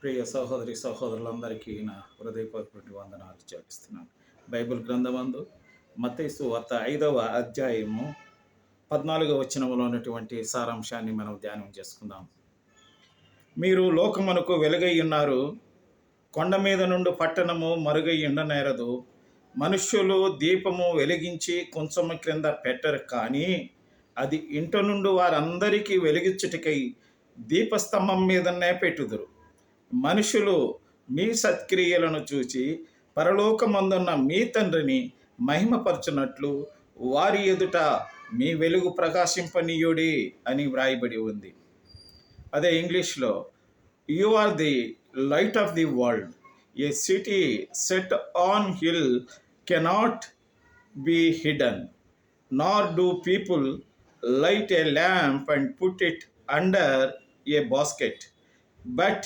ప్రియ సహోదరి సహోదరులందరికీ నా హృదయపూర్వక వందనాలు చెల్లిస్తున్నాను. బైబిల్ గ్రంథమందు మత్తయి సువార్త 5వ అధ్యాయము 14వ వచనంలో ఉన్నటువంటి సారాంశాన్ని మనం ధ్యానం చేసుకుందాం. మీరు లోకమునకు వెలుగై ఉన్నారు. కొండ మీద నుండి పట్టణము మరుగై ఉండనేరదు. మనుష్యులు దీపము వెలిగించి కొంచెము క్రింద పెట్టరు, కానీ అది ఇంట నుండి వారందరికీ వెలిగించుటకై దీపస్తంభం మీదనే పెట్టుదురు. మనుషులు మీ సత్క్రియలను చూచి పరలోకమందున్న మీ తండ్రిని మహిమపరచునట్లు వారి ఎదుట మీ వెలుగు ప్రకాశింపనీయుడి అని వ్రాయబడి ఉంది. అదే ఇంగ్లీష్లో, you are the light of the world. A city set on hill cannot be hidden, nor do people light a lamp and put it under a basket, but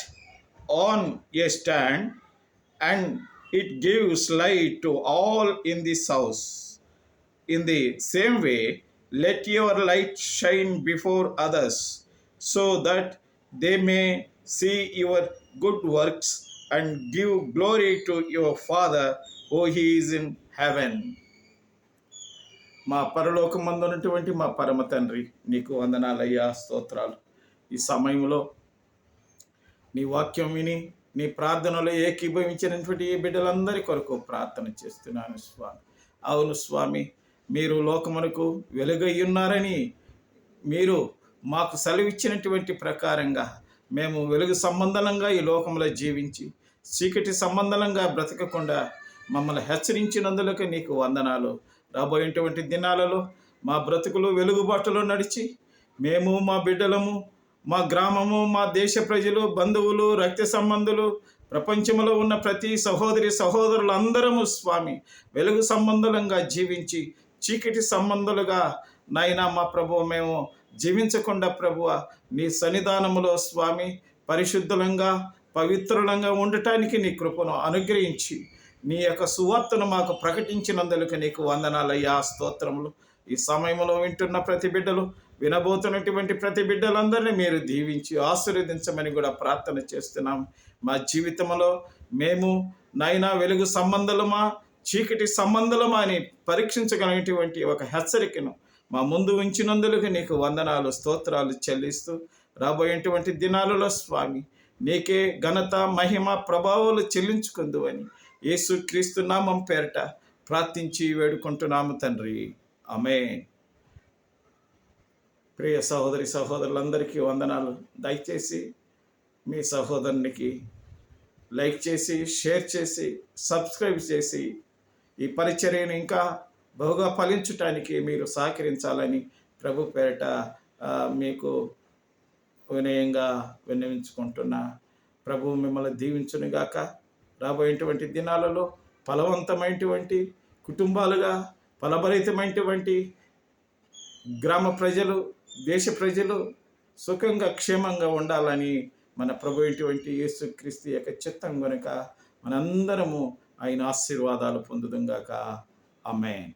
on a stand, and it gives light to all in this house. In the same way, let your light shine before others, so that they may see your good works and give glory to your Father who is in heaven. మా పరలోకమందున్నటువంటి మా పరమ తండ్రి, నీకు వందనాలయ్యా, స్తోత్రాలు. ఈ సమయంలో నీ వాక్యం విని నీ ప్రార్థనలో ఏకీభవించినటువంటి ఈ బిడ్డలందరి కొరకు ప్రార్థన చేస్తున్నాను స్వామి. అవును స్వామి, మీరు లోకమునకు వెలుగై ఉన్నారని మీరు మాకు సెలవిచ్చినటువంటి ప్రకారంగా మేము వెలుగు సంబంధంగా ఈ లోకంలో జీవించి చీకటి సంబంధంగా బ్రతకకుండా మమ్మల్ని హెచ్చరించినందులకు నీకు వందనాలు. రాబోయేటువంటి దినాలలో మా బ్రతుకులు వెలుగుబాటులో నడిచి మేము, మా బిడ్డలము, మా గ్రామము, మా దేశ ప్రజలు, బంధువులు, రక్త సంబంధులు, ప్రపంచంలో ఉన్న ప్రతి సహోదరి సహోదరులందరము స్వామి వెలుగు సంబంధంగా జీవించి చీకటి సంబంధాలుగా నాయనా మా ప్రభువు మేము జీవించకుండా ప్రభువ నీ సన్నిధానములో స్వామి పరిశుద్ధంగా పవిత్రులంగా ఉండటానికి నీ కృపను అనుగ్రహించి నీ యొక్క సువార్తను మాకు ప్రకటించినందుకు నీకు వందనాలయ్యా, స్తోత్రములు. ఈ సమయంలో వింటున్న ప్రతి బిడ్డలు, వినబోతున్నటువంటి ప్రతి బిడ్డలందరినీ మీరు దీవించి ఆశీర్వదించమని కూడా ప్రార్థన చేస్తున్నాం. మా జీవితంలో మేము నాయనా వెలుగు సంబంధులమా చీకటి సంబంధులమా అని పరీక్షించగలిగినటువంటి ఒక హెచ్చరికను మా ముందు ఉంచినందుకు నీకు వందనాలు, స్తోత్రాలు చెల్లిస్తూ రాబోయేటువంటి దినాలలో స్వామి నీకే ఘనత, మహిమ, ప్రభావాలు చెల్లించుకుందు అని యేసుక్రీస్తు నామం పేరట ప్రార్థించి వేడుకుంటున్నాము తండ్రి, ఆమేన్. ప్రియ సహోదరి సహోదరులందరికీ వందనాలు. దయచేసి మీ సహోదరునికి లైక్ చేసి, షేర్ చేసి, సబ్స్క్రైబ్ చేసి ఈ పరిచర్యను ఇంకా బహుగా ఫలించటానికి మీరు సహకరించాలని ప్రభు పేరట మీకు వినయంగా విన్నవించుకుంటున్నా. ప్రభు మిమ్మల్ని దీవించునుగాక. రాబోయేటువంటి దినాలలో ఫలవంతమైనటువంటి కుటుంబాలుగా, ఫలభరితమైనటువంటి గ్రామ ప్రజలు, దేశ ప్రజలు సుఖంగా క్షేమంగా ఉండాలని మన ప్రభు అయినటువంటి యేసుక్రీస్తు యొక్క చిత్తం కనుక మనందరము ఆయన ఆశీర్వాదాలు పొందుదుంగాక. ఆమేన్.